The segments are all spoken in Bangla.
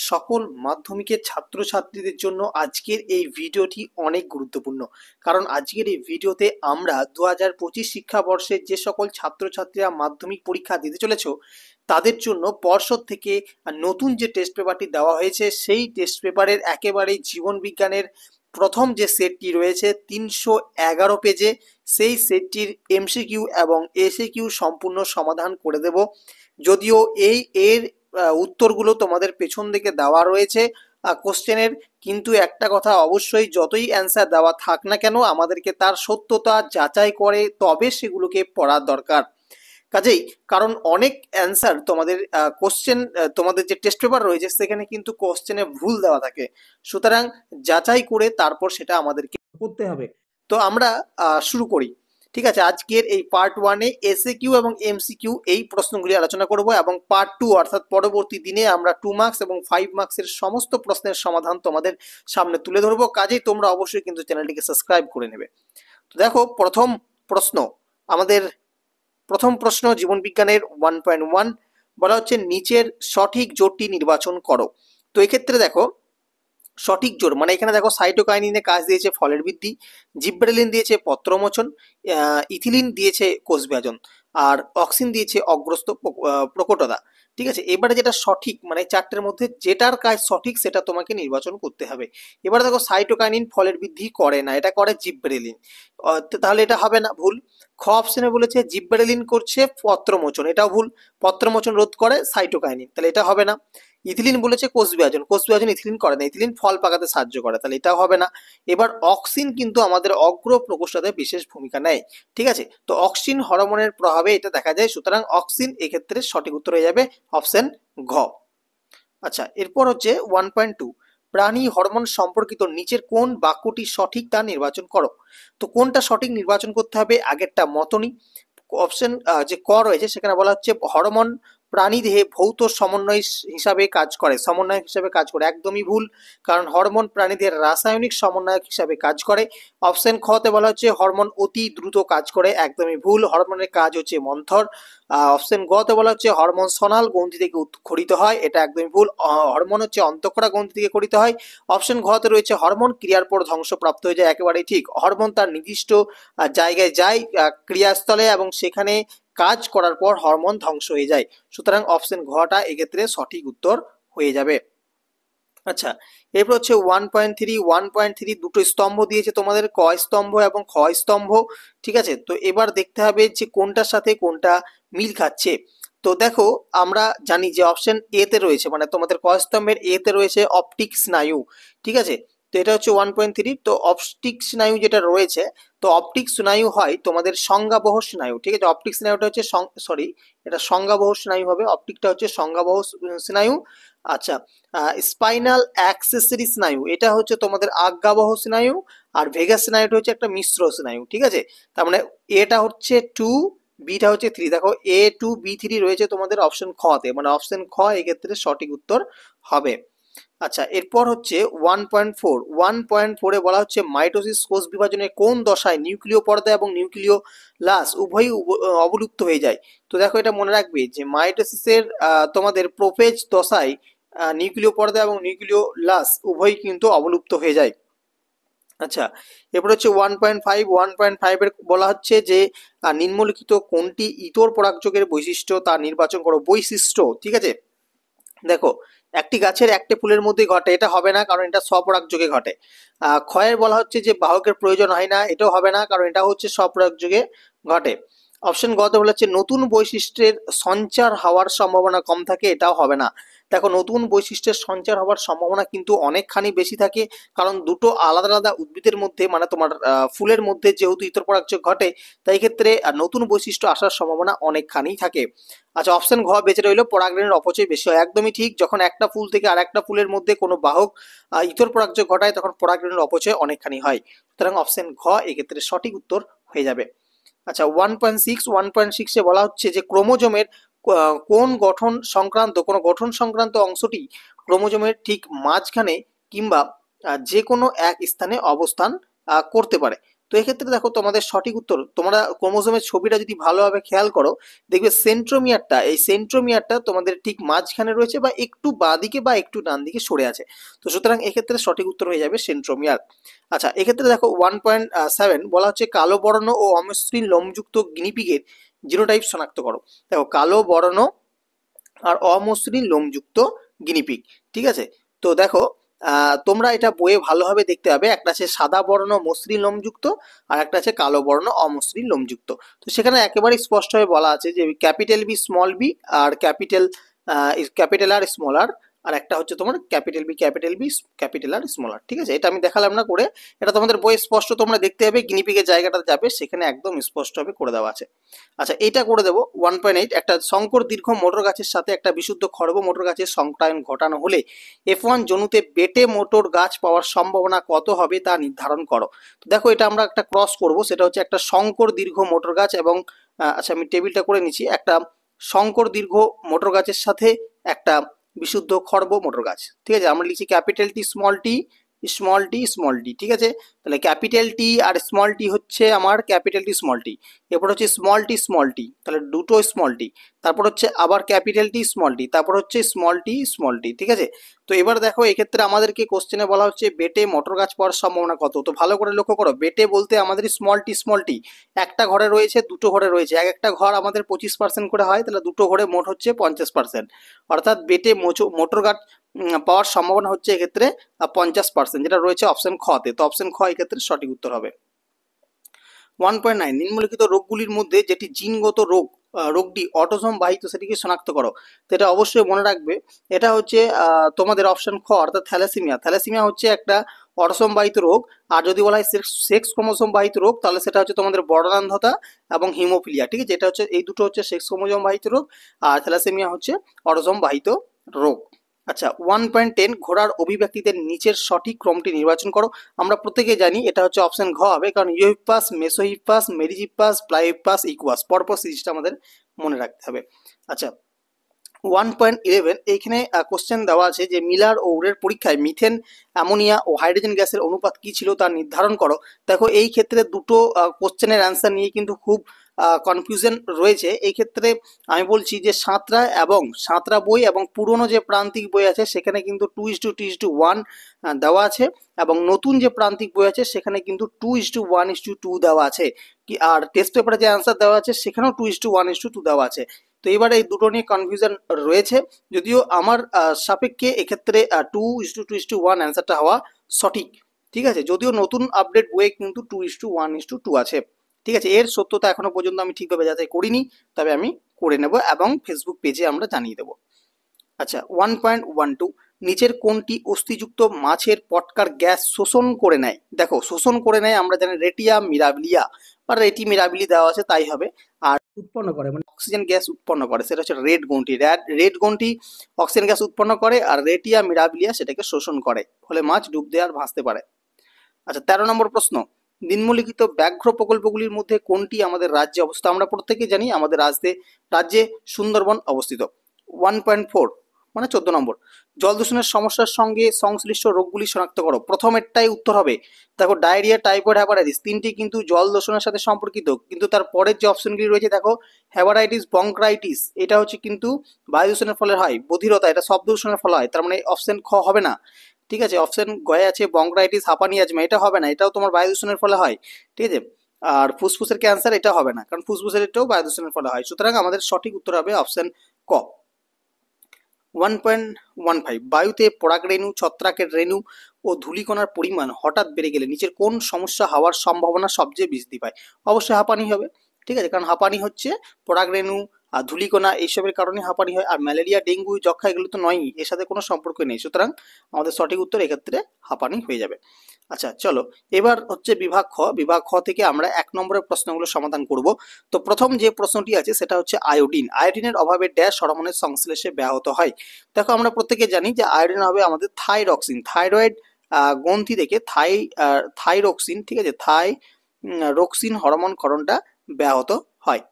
সকল মাধ্যমিকের ছাত্রছাত্রীদের জন্য আজকের এই ভিডিওটি অনেক গুরুত্বপূর্ণ। কারণ আজকের এই ভিডিওতে আমরা 2025 শিক্ষাবর্ষের যে সকল ছাত্রছাত্রীরা মাধ্যমিক পরীক্ষা দিতে চলেছ তাদের জন্য পর্ষদ থেকে নতুন যে টেস্ট পেপারটি দেওয়া হয়েছে সেই টেস্ট পেপারের একেবারেই জীবন বিজ্ঞানের প্রথম যে সেটটি রয়েছে 311 পেজে, সেই সেটটির এমসিকিউ এবং এসিকিউ সম্পূর্ণ সমাধান করে দেব। যদিও এর উত্তরগুলো তোমাদের পেছন দিকে দেওয়া রয়েছে কোশ্চেনের, কিন্তু একটা কথা অবশ্যই, যতই অ্যান্সার দেওয়া থাক না কেন আমাদেরকে তার সত্যতা যাচাই করে তবে সেগুলোকে পড়ার দরকার। কাজেই কারণ অনেক অ্যান্সার তোমাদের কোশ্চেন, তোমাদের যে টেস্ট পেপার রয়েছে সেখানে কিন্তু কোশ্চেনে ভুল দেওয়া থাকে, সুতরাং যাচাই করে তারপর সেটা আমাদেরকে করতে হবে। তো আমরা শুরু করি। ঠিক আছে, আজকের এই পার্ট ওয়ানে এসএকিউ এবং এমসিকিউ এই প্রশ্নগুলি আলোচনা করব, এবং পার্ট টু অর্থাৎ পরবর্তী দিনে আমরা 2 মার্কস এবং 5 মার্কসের সমস্ত প্রশ্নের সমাধান তোমাদের সামনে তুলে ধরবো। কাজেই তোমরা অবশ্যই কিন্তু চ্যানেলটিকে সাবস্ক্রাইব করে নেবে। তো দেখো, প্রথম প্রশ্ন, আমাদের প্রথম প্রশ্ন জীবন বিজ্ঞানের 1.1 বলা হচ্ছে নিচের সঠিক জোটটি নির্বাচন করো। তো এক্ষেত্রে দেখো সঠিক জোর মানে এখানে দেখো সাইটোকাইনিনে কাজ দিয়েছে ফলের বৃদ্ধি, জিব্রেলিন দিয়েছে পত্রমোচন, ইথিলিন দিয়েছে কোষবিভাজন, আর অক্সিন দিয়েছে অগ্রস্ত প্রকটতা। ঠিক আছে, এবারে যেটা সঠিক মানে চারটের মধ্যে যেটার কাজ সঠিক সেটা তোমাকে নির্বাচন করতে হবে। এবারে দেখো সাইটোকাইনিন ফলের বৃদ্ধি করে না, এটা করে জিব্রেলিন, তাহলে এটা হবে না, ভুল। খ অপশনে বলেছে জিব্রেলিন করছে পত্রমোচন, এটাও ভুল। পত্রমোচন রোধ করে সাইটোকাইনিন, তাহলে এটা হবে না। ইথিলিন বলেছে কোষবিভাজন, কোষবিভাজন ইথিলিন করে না, ইথিলিন ফল পাকাতে সাহায্য করে, তাহলে এটাও হবে না। এবার অক্সিন কিন্তু আমাদের অগ্র প্রকোষ্ঠতে বিশেষ ভূমিকা নেয়। ঠিক আছে, তো অক্সিন হরমোনের প্রভাবে এটা দেখা যায়, সুতরাং অক্সিন এক্ষেত্রে সঠিক উত্তর হয়ে যাবে অপশন ঘ। আচ্ছা, এরপর হচ্ছে 1.2 প্রাণী হরমোন সম্পর্কিত নিচের কোন বাক্যটি সঠিক তা নির্বাচন করো। তো কোনটা সঠিক নির্বাচন করতে হবে, আগেরটা মতনই। অপশন যে ক রয়েছে সেখানে বলা হচ্ছে হরমোন প্রাণীদেহে ভৌত সমন্বয় হিসাবে কাজ করে, সমন্বয়ক হিসাবে কাজ করে, একদমই ভুল। কারণ হরমোন প্রাণীদের রাসায়নিক সমন্বয়ক হিসাবে কাজ করে। অপশন খতে বলা হচ্ছে হরমোন অতি দ্রুত কাজ করে, একদমই ভুল, হরমোনের কাজ হচ্ছে মন্থর। অপশন গতে বলা হচ্ছে হরমোন সনাল গ্রন্থি থেকে ক্ষরিত হয়, এটা একদমই ভুল, হরমোন হচ্ছে অন্তঃক্ষরা গ্রন্থি থেকে ক্ষরিত হয়। অপশন ঘতে রয়েছে হরমোন ক্রিয়ার পর ধ্বংসপ্রাপ্ত হয়ে যায়, একেবারেই ঠিক, হরমোন তার নির্দিষ্ট জায়গায় যায় ক্রিয়াস্থলে এবং সেখানে কাজ করার পর হরমোন ধ্বংস হয়ে যায়, সুতরাং অপশন ঘটা এক্ষেত্রে সঠিক উত্তর হয়ে যাবে। আচ্ছা, এরপর হচ্ছে 1.3 দুটো স্তম্ভ দিয়েছে তোমাদের, ক স্তম্ভ এবং খ স্তম্ভ। ঠিক আছে, তো এবার দেখতে হবে যে কোনটার সাথে কোনটা মিল খাচ্ছে। তো দেখো, আমরা জানি যে অপশন এ তে রয়েছে, মানে তোমাদের ক স্তম্ভের এ তে রয়েছে অপটিক স্নায়ু। ঠিক আছে, তো এটা হচ্ছে 1.3। তো অপটিক স্নায়ু যেটা রয়েছে, তো অপটিক স্নায়ু হয় তোমাদের সংজ্ঞাবহ স্নায়ু। ঠিক আছে, অপটিক স্নায়ুটা হচ্ছে সরি, এটা সংজ্ঞাবহ স্নায়ু হবে, অপটিকটা হচ্ছে সংজ্ঞাবহ স্নায়ু। আচ্ছা, স্পাইনাল অ্যাক্সেসরি স্নায়ু এটা হচ্ছে তোমাদের আজ্ঞাবহ স্নায়ু, আর ভেগাস স্নায়ুটা হচ্ছে একটা মিশ্র স্নায়ু। ঠিক আছে, তার মানে এটা হচ্ছে 2, বিটা হচ্ছে 3। দেখো A2B3 রয়েছে তোমাদের অপশন খ তে, মানে অপশন খ এক্ষেত্রে সঠিক উত্তর হবে। আচ্ছা, এরপর হচ্ছে 1.4 বলা হচ্ছে মাইটোসিস কোষ বিভাজনের কোন দশায় নিউক্লিয় পর্দা এবং নিউক্লিয় লাস উভয়ই অবলুপ্ত হয়ে যায়। তো দেখো, এটা মনে রাখবে যে মাইটোসিসের তোমাদের প্রোফেজ দশায় নিউক্লিয় পর্দা এবং নিউক্লিয় লাস উভয়ই কিন্তু অবলুপ্ত হয়ে যায়। আচ্ছা, এরপর হচ্ছে 1.5 এর বলা হচ্ছে যে নিম্নলিখিত কোনটি ইতর পরাগযোগের বৈশিষ্ট্য তা নির্বাচন করো। বৈশিষ্ট্য, ঠিক আছে, দেখো একটি গাছের একটি ফুলের মধ্যে ঘটে, এটা হবে না কারণ এটা স্বপরাগযোগে ঘটে। ক্ষয়ের বলা হচ্ছে যে বাহকের প্রয়োজন হয় না, এটাও হবে না কারণ এটা হচ্ছে স্বপরাগযোগে ঘটে। অপশন গত বলা হচ্ছে নতুন বৈশিষ্ট্যের সঞ্চার হওয়ার সম্ভাবনা কম থাকে, এটাও হবে না। দেখো, নতুন বৈশিষ্ট্যের সঞ্চার হওয়ার সম্ভাবনা কিন্তু অনেকখানি বেশি থাকে, কারণ দুটো আলাদা আলাদা উদ্ভিদের মধ্যে মানে তোমার ফুলের মধ্যে যেহেতু ইতর পরাগযোগ ঘটে, তাই ক্ষেত্রে নতুন বৈশিষ্ট্য আসার সম্ভাবনা অনেকখানি থাকে। আচ্ছা, অপশন ঘ বেঁচে রইল পরাগরেণুর অপচয় বেশি হয়, একদমই ঠিক, যখন একটা ফুল থেকে আর একটা ফুলের মধ্যে কোনো বাহক ইতর পরাগযোগ ঘটায় তখন পরাগরেণুর অপচয় অনেকখানি হয়, সুতরাং অপশন ঘ এক্ষেত্রে সঠিক উত্তর হয়ে যাবে। আচ্ছা, 1.6 বলা হচ্ছে যে ক্রোমোজোমের কোন গঠন সংক্রান্ত কোনো গঠন সংক্রান্ত অংশটি ক্রোমোজোমের ঠিক মাঝখানে কিংবা যে কোনো এক স্থানে অবস্থান করতে পারে। তো এক্ষেত্রে দেখো তোমাদের সঠিক উত্তর, তোমরা ক্রোমোজোমের ছবিটা যদি ভালোভাবে খেয়াল করো দেখবে সেন্ট্রোমিয়ারটা, এই সেন্ট্রোমিয়ারটা তোমাদের ঠিক মাঝখানে রয়েছে বা একটু বাঁদিকে বা একটু ডান দিকে সরে আছে। তো সুতরাং এক্ষেত্রে সঠিক উত্তর হয়ে যাবে সেন্ট্রোমিয়ার। আচ্ছা, এক্ষেত্রে দেখো 1.7 বলা হচ্ছে কালো বর্ণ ও অমসৃণ লোমযুক্ত গিনিপিগের জিনোটাইপ শনাক্ত করো। দেখো কালো বর্ণ আর অমসৃণ লোমযুক্ত গিনিপিগ, ঠিক আছে। তো দেখো তোমরা এটা বইয়ে ভালোভাবে দেখতে পাবে, একটা আছে সাদা বর্ণ মসৃণ লোমযুক্ত আর একটা আছে কালো বর্ণ অমসৃণ লোমযুক্ত। তো সেখানে একেবারে স্পষ্টভাবে বলা আছে যে ক্যাপিটাল বি স্মল বি আর ক্যাপিটাল আর স্মল আর, আর একটা হচ্ছে তোমার capital B capital R small R, ঠিক আছে। এটা আমি দেখালাম না করে, এটা তোমাদের বইয়ে স্পষ্ট তোমরা দেখতে পাবে, গিনিপিগের জায়গাটা যাবে সেখানে একদম স্পষ্টভাবে করে দেওয়া আছে। আচ্ছা, এটা করে দেবো 1.8, একটা সংকর দীর্ঘ মোটর গাছের সাথে একটা বিশুদ্ধ খর্ব মোটর গাছের সংক্রায়ন ঘটানো হলে F1 জনুতে বেটে মোটর গাছ পাওয়ার সম্ভাবনা কত হবে তা নির্ধারণ করো। তো দেখো এটা আমরা একটা ক্রস করব, সেটা হচ্ছে একটা সংকর দীর্ঘ মোটর গাছ এবং আচ্ছা আমি টেবিলটা করে নিচ্ছি, একটা সংকর দীর্ঘ মোটর গাছের সাথে একটা বিশুদ্ধ খর্ব মোটর গাছ, ঠিক আছে। আমরা লিখছি capital T small T small T small T, ঠিক আছে। তাহলে ক্যাপিটাল টি আর স্মল টি হচ্ছে আমার ক্যাপিটাল টি স্মল টি, এরপর হচ্ছে স্মল টি, তাহলে দুটো স্মল টি, তারপর হচ্ছে আবার ক্যাপিটাল টি স্মল টি, তারপর হচ্ছে স্মল টি, ঠিক আছে। তো এবার দেখো এক্ষেত্রে আমাদেরকে কোশ্চেনে বলা হচ্ছে বেটে মোটর গাছ পাওয়ার সম্ভাবনা কত। তো ভালো করে লক্ষ্য করো, বেটে বলতে আমাদের স্মল টি একটা ঘরে রয়েছে, দুটো ঘরে রয়েছে, এক একটা ঘর আমাদের 25% করে হয়, তাহলে দুটো ঘরে মোট হচ্ছে 50%, অর্থাৎ বেটে মোটর গাছ পাওয়ার সম্ভাবনা হচ্ছে এক্ষেত্রে 50%, যেটা রয়েছে অপশন খতে। তো অপশন খ এক্ষেত্রে সঠিক উত্তর হবে। 1.9 নিম্নলিখিত রোগগুলির মধ্যে যেটি জিনগত রোগটি অটোসোম বাহিত সেটিকে শনাক্ত করো। তো এটা অবশ্যই মনে রাখবে, এটা হচ্ছে তোমাদের অপশন খ অর্থাৎ থ্যালাসেমিয়া হচ্ছে একটা অটোসোম বাহিত রোগ। আর যদি বলা হয় সেক্স ক্রোমোসোম বাহিত রোগ, তাহলে সেটা হচ্ছে তোমাদের বর্ণান্ধতা এবং হিমোফিলিয়া, ঠিক আছে। এটা হচ্ছে এই দুটো হচ্ছে সেক্স ক্রোমোসোম বাহিত রোগ, আর থ্যালাসেমিয়া হচ্ছে অটোসোম বাহিত রোগ। আচ্ছা, 1.10 ঘোড়ার অভিব্যক্তিতে নিচের সঠিক ক্রমটি নির্বাচন করো। আমরা প্রত্যেকে জানি এটা হচ্ছে অপশন ঘ হবে, কারণ ইউহিপ্পাস, মেসোহিপ্পাস, মেরিজিপ্পাস, প্লাইহিপ্পাস, ইকুয়াস, পরপর সিরিজটা আমাদের মনে রাখতে হবে। আচ্ছা, 1.11 এইখানে কোশ্চেন দেওয়া আছে যে মিলার ও উরের পরীক্ষায় মিথেন, অ্যামোনিয়া ও হাইড্রোজেন গ্যাসের অনুপাত কি ছিল তা নির্ধারণ করো। দেখো এই ক্ষেত্রে দুটো কোশ্চেনের অ্যান্সার নিয়ে কিন্তু খুব কনফিউশন রয়েছে। এই ক্ষেত্রে আমি বলছি যে সাঁতরা বই এবং পুরনো যে প্রান্তিক বই আছে সেখানে কিন্তু 2:1 দেওয়া আছে, এবং নতুন যে প্রান্তিক বই আছে সেখানে কিন্তু 2:1:2 দেওয়া আছে কি, আর টেস্ট পেপারে যে অ্যান্সার দেওয়া আছে সেখানেও 2:1:2 দেওয়া আছে। তো এবার এই দুটো নিয়ে কনফিউশন রয়েছে, যদিও আমার সাপেক্ষে এক্ষেত্রে 2:2:1 অ্যান্সারটা হওয়া সঠিক, ঠিক আছে। যদিও নতুন আপডেট বইয়ে কিন্তু 2:1:2 আছে, ঠিক আছে। এর সত্যতা এখনো পর্যন্ত আমি ঠিকভাবে যাচাই করিনি, তবে আমি করে নেব এবং ফেসবুক পেজে আমরা জানিয়ে দেবো। আচ্ছা, 1.12 নিচের কোনটি অস্থিযুক্ত মাছের পটকার গ্যাস শোষণ করে নেয়। দেখো শোষণ করে নেয় আমরা জানি রেটিয়া মিরাবিলিয়া বা রেটি মিরাবিলি দেওয়া আছে, তাই হবে। আর উৎপন্ন করে মানে অক্সিজেন গ্যাস উৎপন্ন করে সেটা হচ্ছে রেড গন্টি অক্সিজেন গ্যাস উৎপন্ন করে, আর রেটিয়া মিরাবিলিয়া সেটাকে শোষণ করে, ফলে মাছ ডুব দেওয়ার ভাসতে পারে। আচ্ছা, 13 নম্বর প্রশ্ন, নিম্নলিখিত ব্যাঘ্র প্রকল্পগুলির মধ্যে কোনটি আমাদের রাজ্যে অবস্থিত। আমরা প্রত্যেকেই জানি আমাদের রাজ্যে সুন্দরবন অবস্থিত। 1.4 মানে 14 নম্বর, জল দূষণের সমস্যার সঙ্গে সংশ্লিষ্ট রোগগুলি শনাক্ত করো। প্রথমেরটাই উত্তর হবে। দেখো ডায়রিয়া, টাইফয়েড, হ্যাপাটাইটিস তিনটি কিন্তু জল দূষণের সাথে সম্পর্কিত, কিন্তু তার পরের যে অপশনগুলি রয়েছে দেখো হ্যাপাটাইটিস, বঙ্ক্রাইটিস এটা হচ্ছে কিন্তু বায়ু দূষণের ফলে হয়, বধিরতা এটা শব্দ দূষণের ফলে হয়, তার মানে অপশন খ হবে না, ঠিক আছে। অপশন গয়ে আছে বঙ্ক্রাইটিস, হাঁপানি, অ্যাজমা, এটা হবে না, এটাও তোমার বায়ু দূষণের ফলে হয়, ঠিক আছে। আর ফুসফুসের ক্যান্সার এটা হবে না, কারণ ফুসফুসের এটাও বায়ু দূষণের ফলে হয়। সুতরাং আমাদের সঠিক উত্তর হবে অপশন ক। 1.15 বায়ুতে পরাগরেণু, ছত্রাকের রেণু ও ধূলিকণার পরিমাণ হঠাৎ বেড়ে গেলে নিচের কোন সমস্যা হওয়ার সম্ভাবনা সবচেয়ে বৃদ্ধি পায়। অবশ্যই হাঁপানি হবে, ঠিক আছে, কারণ হাঁপানি হচ্ছে পরাগরেণু আর ধূলিকণা এইসবের কারণে হাঁপানি হয়। আর ম্যালেরিয়া, ডেঙ্গু, যক্ষা এগুলো তো নয়ই, এর সাথে কোনো সম্পর্ক নেই, সুতরাং আমাদের সঠিক উত্তর এক্ষেত্রে হাঁপানি হয়ে যাবে। আচ্ছা চলো, এবার হচ্ছে বিভাগ খ থেকে আমরা 1 নম্বরের প্রশ্নগুলো সমাধান করব। তো প্রথম যে প্রশ্নটি আছে সেটা হচ্ছে আয়োডিনের অভাবে ড্যাশ হরমোনের সংশ্লেষে ব্যাহত হয়। দেখো আমরা প্রত্যেকে জানি যে আয়োডিন হবে আমাদের থাইরক্সিন, থাইরয়েড গ্রন্থি থেকে থাইরক্সিন, ঠিক আছে, থাইরক্সিন হরমোন ক্ষরণটা ব্যাহত হয়।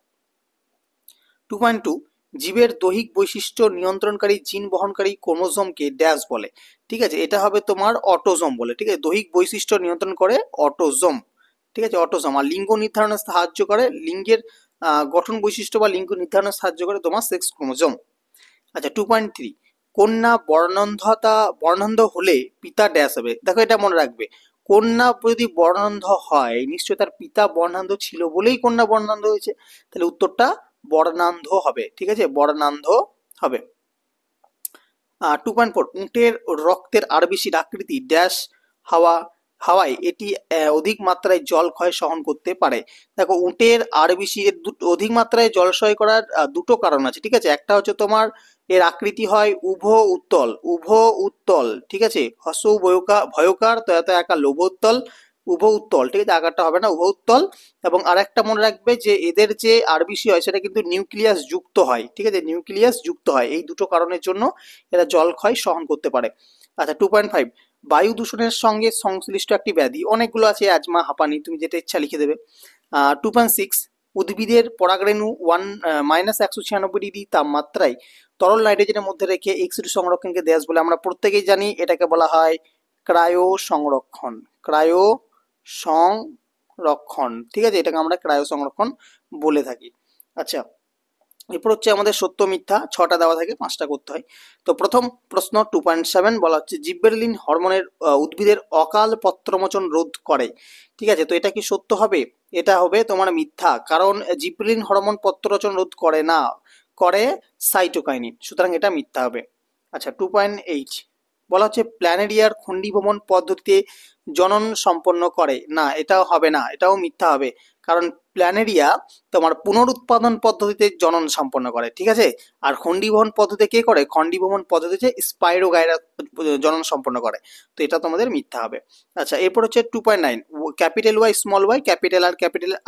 2.2 জীবের দৈহিক বৈশিষ্ট্য নিয়ন্ত্রণকারী জিন বহনকারী ক্রোমোজোমকে ড্যাশ বলে। ঠিক আছে, এটা হবে তোমার অটোজোম বলে, ঠিক আছে। দৈহিক বৈশিষ্ট্য নিয়ন্ত্রণ করে অটোজোম, ঠিক আছে, অটোসম। আর লিঙ্গ নির্ধারণে সাহায্য করে, লিঙ্গের গঠন বৈশিষ্ট্য বা লিঙ্গ নির্ধারণে সাহায্য করে তোমার সেক্স ক্রোমোজোম। আচ্ছা 2.3, কন্যা বর্ণান্ধ হলে পিতা ড্যাশ হবে। দেখো এটা মনে রাখবে, কন্যা যদি বর্ণান্ধ হয় নিশ্চয়ই তার পিতা বর্ণান্ধ ছিল বলেই কন্যা বর্ণান্ধ হয়েছে, তাহলে উত্তরটা বর্ণান্ধ হবে। ঠিক আছে, বর্ণান্ধ হবে। 2.4, উটের রক্তের আরবিসির আকৃতি ড্যাশ হাওয়ায় এটি অধিক মাত্রায় জল ক্ষয় সহন করতে পারে। দেখো উটের আরবিসি এর অধিক মাত্রায় জলক্ষয় করার দুটো কারণ আছে। ঠিক আছে, একটা হচ্ছে তোমার এর আকৃতি হয় উভ উত্তল। ঠিক আছে, হস্য ভয়কার তয়াত একা লোভ উত্তল, উভ উত্তল। ঠিক আছে, আকারটা হবে না, উভ উত্তল। এবং আরেকটা মনে রাখবে যে এদের যে আরবিসি হয় সেটা কিন্তু নিউক্লিয়াস যুক্ত হয়। ঠিক আছে, নিউক্লিয়াস যুক্ত হয়, এই দুটো কারণের জন্য এরা জলক্ষয় সহন করতে পারে। আচ্ছা 2.5, বায়ু দূষণের সঙ্গে সংশ্লিষ্ট একটি ব্যাধি, অনেকগুলো আছে, অ্যাজমা, হাঁপানি, তুমি যেটা ইচ্ছা লিখে দেবে। 2.6, উদ্ভিদের পরাগরেণু -196 ডিগ্রি তাপমাত্রায় তরল নাইট্রোজেনের মধ্যে রেখে এক্স-রে সংরক্ষণকে দেশ বলে। আমরা প্রত্যেকেই জানি এটাকে বলা হয় ক্রায়ো সংরক্ষণ। ক্রায়ো সংরক্ষণ, ঠিক আছে, এটাকে আমরা ক্রায়ো সংরক্ষণ বলে থাকি। আচ্ছা এরপর হচ্ছে আমাদের সত্য মিথ্যা, 6টা দেওয়া থাকে, 5টা করতে হয়। তো প্রথম প্রশ্ন 2.7 বলা হচ্ছে জিব্বেরেলিন হরমোনের উদ্ভিদের অকাল পত্রমোচন রোধ করে। ঠিক আছে, তো এটা কি সত্য হবে? এটা হবে তোমার মিথ্যা, কারণ জিব্বেরেলিন হরমোন পত্রমোচন রোধ করে না, করে সাইটোকাইনিন, সুতরাং এটা মিথ্যা হবে। আচ্ছা 2.8 বলা হচ্ছে প্ল্যানেরিয়ার খণ্ডীভবন পদ্ধতিতে জনন সম্পন্ন করে না, এটাও হবে না, এটাও মিথ্যা হবে, কারণ প্ল্যানেরিয়া তোমার পুনরুৎপাদন পদ্ধতিতে জনন সম্পন্ন করে। ঠিক আছে, আর খণ্ডীভবন পদ্ধতি কে করে? খণ্ডীভবন পদ্ধতিতে স্পাইরোগাইরা জনন সম্পন্ন করে, তো এটা তোমাদের মিথ্যা হবে। আচ্ছা এরপর হচ্ছে 2.9 capital Y small Y capital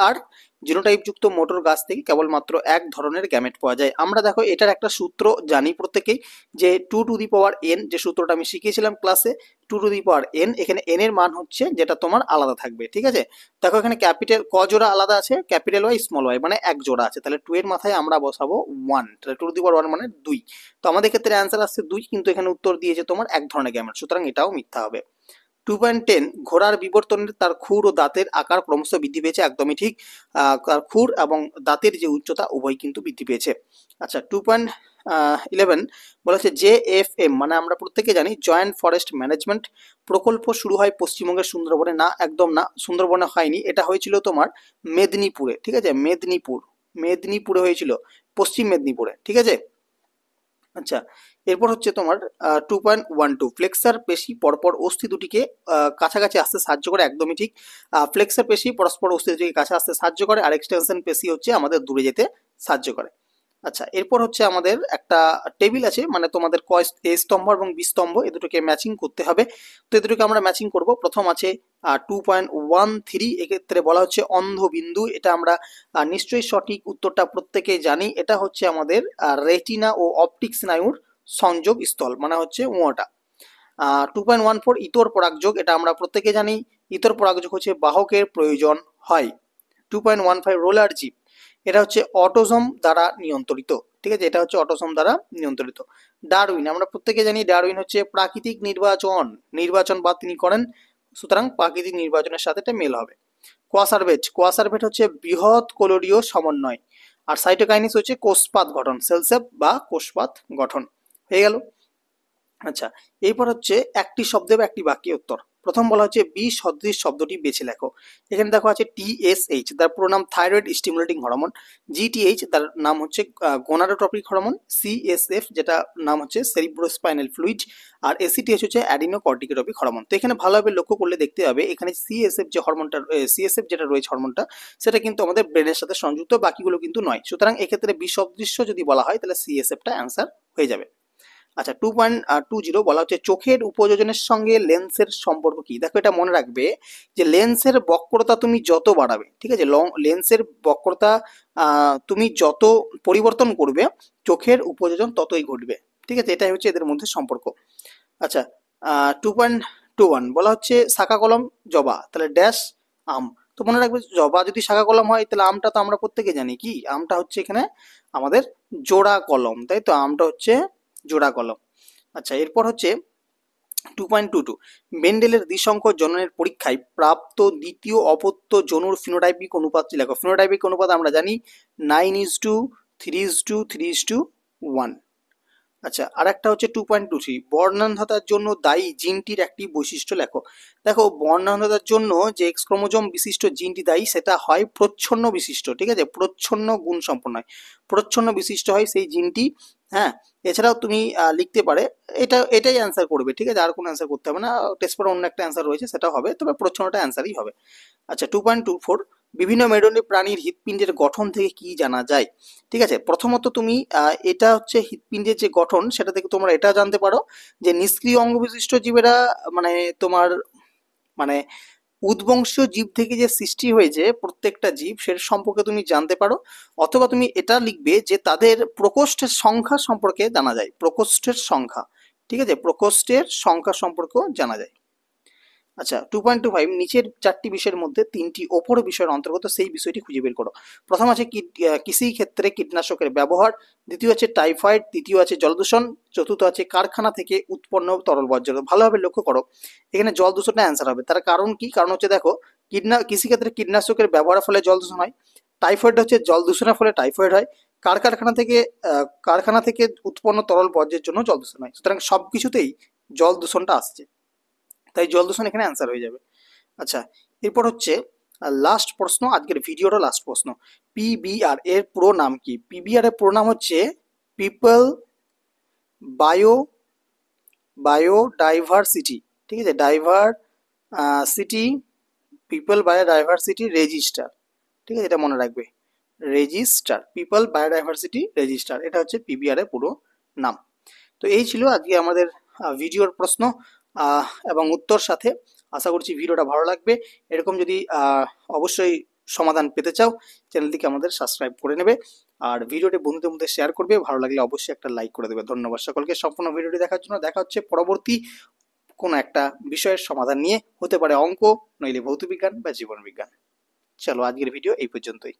আর জিনোটাইপ যুক্ত মোটর গাছ থেকে কেবলমাত্র এক ধরনের গ্যামেট পাওয়া যায়। আমরা দেখো এটার একটা সূত্র জানি প্রত্যেকেই, যে 2n, যে সূত্রটা আমি শিখিয়েছিলাম ক্লাসে, 2n, এখানে n এর মান হচ্ছে যেটা তোমার আলাদা থাকবে। ঠিক আছে, দেখো এখানে ক্যাপিটাল ক জোড়া আলাদা আছে, ক্যাপিটাল ওয়াই স্মল ওয়াই মানে এক জোড়া আছে, তাহলে 2 এর মাথায় আমরা বসাবো 1, তাহলে 2 মানে 2। তো আমাদের ক্ষেত্রে অ্যান্সার আসছে 2, কিন্তু এখানে উত্তর দিয়েছে তোমার এক ধরনের গ্যামেট, সুতরাং এটাও মিথ্যা হবে। 2.10 ঘোড়ার বিবর্তনের তার খুর ও দাঁতের আকার ক্রমশ বৃদ্ধি পেয়েছে, একদমই ঠিক, তার খুর এবং দাঁতের যে উচ্চতা উভয় কিন্তু বৃদ্ধি পেয়েছে। আচ্ছা 2.11 বলা হচ্ছে JFM মানে আমরা প্রত্যেকে জানি জয়েন্ট ফরেস্ট ম্যানেজমেন্ট প্রকল্প শুরু হয় পশ্চিমবঙ্গের সুন্দরবনে। না, একদম না, সুন্দরবনে হয়নি, এটা হয়েছিল তোমার মেদিনীপুরে। ঠিক আছে, মেদিনীপুরে হয়েছিল, পশ্চিম মেদিনীপুরে। ঠিক আছে, আচ্ছা এরপর হচ্ছে তোমার 2.12 ফ্লেক্সার পেশি পরপর অস্থি দুটিকে কাছাকাছি আসতে সাহায্য করে, একদমই ঠিক, ফ্লেক্সার পেশি পরস্পর অস্থি দুটিকে কাছে আসতে সাহায্য করে, আর এক্সটেনশন পেশি হচ্ছে আমাদের দূরে যেতে সাহায্য করে। আচ্ছা এরপর হচ্ছে আমাদের একটা টেবিল আছে, মানে তোমাদের ক স্তম্ভ এবং বি স্তম্ভ এ দুটোকে ম্যাচিং করতে হবে। তো এ দুটোকে আমরা ম্যাচিং করব। প্রথম আছে 2.13, এক্ষেত্রে বলা হচ্ছে অন্ধবিন্দু, এটা আমরা নিশ্চয়ই সঠিক উত্তরটা প্রত্যেকেই জানি, এটা হচ্ছে আমাদের রেটিনা ও অপটিক স্নায়ুর সংযোগ স্থল, মানে হচ্ছে ওটা। 2.14 ইতর পরাগযোগ, এটা আমরা প্রত্যেকে জানি, ইতর পরাগযোগ হচ্ছে বাহকের প্রয়োজন হয়। 2.15 রোলার জিপ, এটা হচ্ছে অটোজম দ্বারা নিয়ন্ত্রিত। ঠিক আছে, এটা হচ্ছে অটোজম দ্বারা নিয়ন্ত্রিত। ডারউইন, আমরা প্রত্যেকে জানি ডারউইন হচ্ছে প্রাকৃতিক নির্বাচন বা তিনি করেন, সুতরাং প্রাকৃতিক নির্বাচনের সাথে এটা মেল হবে। কোয়াসারভেট হচ্ছে বৃহৎ কোলরীয় সমন্বয়, আর সাইটোকাইনিস হচ্ছে কোষপাত গঠন, সেলসেপ বা কোষপাত গঠন। হয়ে গেল। আচ্ছা এরপর হচ্ছে একটি শব্দে বা একটি বাক্যে উত্তর। প্রথম বলা হচ্ছে বি সদৃশ শব্দটি বেছে লেখো। এখানে দেখো আছে TSH, তার পুরো নাম থাইরয়েড স্টিমুলেটিং হরমোন, GTH তার নাম হচ্ছে গোনাডোট্রপিক হরমোন, CSF যেটা নাম হচ্ছে সেরিব্রোস্পাইনাল ফ্লুইড, আর ACTH হচ্ছে অ্যাডিনোকর্টিকোট্রপিক হরমোন। তো এখানে ভালোভাবে লক্ষ্য করলে দেখতে হবে এখানে CSF যেটা রয়েছে হরমোনটা, সেটা কিন্তু আমাদের ব্রেনের সাথে সংযুক্ত, বাকিগুলো কিন্তু নয়, সুতরাং এক্ষেত্রে বি সদৃশ্য যদি বলা হয় তাহলে CSFটা অ্যান্সার হয়ে যাবে। আচ্ছা 2.20 বলা হচ্ছে চোখের উপযোজনের সঙ্গে লেন্সের সম্পর্ক কি। দেখো এটা মনে রাখবে যে লেন্সের বক্রতা তুমি যত বাড়াবে, ঠিক আছে, লেন্সের বক্রতা তুমি যত পরিবর্তন করবে চোখের উপযোজন ততই ঘটবে। ঠিক আছে, এটাই হচ্ছে এদের মধ্যে সম্পর্ক। আচ্ছা 2.21 বলা হচ্ছে শাখা কলম জবা, তাহলে ড্যাশ আম। তো মনে রাখবে জবা যদি শাখা কলম হয় তাহলে আমটা তো আমরা প্রত্যেকে জানি কি, আমটা হচ্ছে এখানে আমাদের জোড়া কলম, তাই তো, আমটা হচ্ছে জোড়া কলম। আচ্ছা এরপর হচ্ছে 2.22 মেন্ডেলের দ্বিসংখ্য জননের পরীক্ষায় প্রাপ্ত দ্বিতীয় অপত্য জনুর ফিনোটাইপিক অনুপাতটি লেখো। ফিনোটাইপিক অনুপাত আমরা জানি 9:3:3:1। আচ্ছা, আর একটা হচ্ছে 2.23 বর্ণান্ধতার জন্য দায়ী জিনটির একটি বৈশিষ্ট্য লেখো। দেখো, বর্ণান্ধতার জন্য যে এক্স ক্রোমোজোম বিশিষ্ট জিনটি দায়ী সেটা হয় প্রচ্ছন্ন বিশিষ্ট, ঠিক আছে, প্রচ্ছন্ন গুণ সম্পন্ন হয়, প্রচ্ছন্ন বিশিষ্ট হয় সেই জিনটি। হ্যাঁ, এছাড়াও তুমি লিখতে পারে, এটাই অ্যান্সার করবে, ঠিক আছে, আর কোনো অ্যান্সার করতে হবে না, টেস্ট পরে অন্য একটা অ্যান্সার রয়েছে সেটা হবে, তবে প্রচ্ছন্নটা অ্যান্সারই হবে। আচ্ছা, 2.24 বিভিন্ন মেরুদণ্ডী প্রাণীর হৃৎপিণ্ডের গঠন থেকে কি জানা যায়। ঠিক আছে, প্রথমত তুমি এটা হচ্ছে হৃৎপিণ্ডের যে গঠন সেটা থেকে তোমরা এটা জানতে পারো যে নিষ্ক্রিয় অঙ্গ বিশিষ্ট জীবেরা মানে তোমার মানে উদ্বংশীয় জীব থেকে যে সৃষ্টি হয়েছে প্রত্যেকটা জীব সেটা সম্পর্কে তুমি জানতে পারো, অথবা তুমি এটা লিখবে যে তাদের প্রকোষ্ঠের সংখ্যা সম্পর্কে জানা যায়, প্রকোষ্ঠের সংখ্যা, ঠিক আছে, প্রকোষ্ঠের সংখ্যা সম্পর্কেও জানা যায়। আচ্ছা, 2.25 নিচের চারটি বিষয়ের মধ্যে তিনটি ওপর বিষয়ের অন্তর্গত সেই বিষয়টি খুঁজে বের করো। প্রথম আছে কৃষি ক্ষেত্রে কীটনাশকের ব্যবহার, দ্বিতীয় আছে টাইফয়েড, তৃতীয় আছে জলদূষণ, চতুর্থ আছে কারখানা থেকে উৎপন্ন তরল বর্জ্য। ভালোভাবে লক্ষ্য করো, এখানে জল দূষণটা অ্যান্সার হবে। তার কারণ কি? কারণ হচ্ছে দেখো, কৃষিক্ষেত্রে কীটনাশকের ব্যবহারের ফলে জল দূষণ হয়, টাইফয়েড হচ্ছে জল দূষণের ফলে টাইফয়েড হয়, কারখানা থেকে উৎপন্ন তরল বর্জ্যের জন্য জল দূষণ হয়। সুতরাং সব কিছুতেই জল দূষণটা আসছে, তাই জল দূষণ এখানে অ্যান্সার হয়ে যাবে। আচ্ছা, এরপর হচ্ছে লাস্ট প্রশ্ন, আজকের ভিডিওটা লাস্ট প্রশ্ন। পিবিআর এর পুরো নাম কি? পিবিআর এর পুরো নাম হচ্ছে পিপল বায়োডাইভার্সিটি, ঠিক আছে, সিটি পিপল বায়োডাইভার্সিটি রেজিস্টার, ঠিক আছে, এটা মনে রাখবে, রেজিস্টার, পিপল বায়োডাইভার্সিটি রেজিস্টার, এটা হচ্ছে পিবিআর এর পুরো নাম। তো এই ছিল আজকে আমাদের ভিডিওর প্রশ্ন এবং উত্তর সাথে। আশা করছি ভিডিওটা ভালো লাগবে। এরকম যদি অবশ্যই সমাধান পেতে চাও চ্যানেলটিকে আমাদের সাবস্ক্রাইব করে নেবে, আর ভিডিওটি বন্ধুদের মধ্যে শেয়ার করবে, ভালো লাগলে অবশ্যই একটা লাইক করে দেবে। ধন্যবাদ সকলকে সম্পূর্ণ ভিডিওটি দেখার জন্য। দেখা হচ্ছে পরবর্তী কোনো একটা বিষয়ের সমাধান নিয়ে, হতে পারে অঙ্ক, নইলে ভৌতবিজ্ঞান বা জীবন বিজ্ঞান। চলো, আজকের ভিডিও এই পর্যন্তই।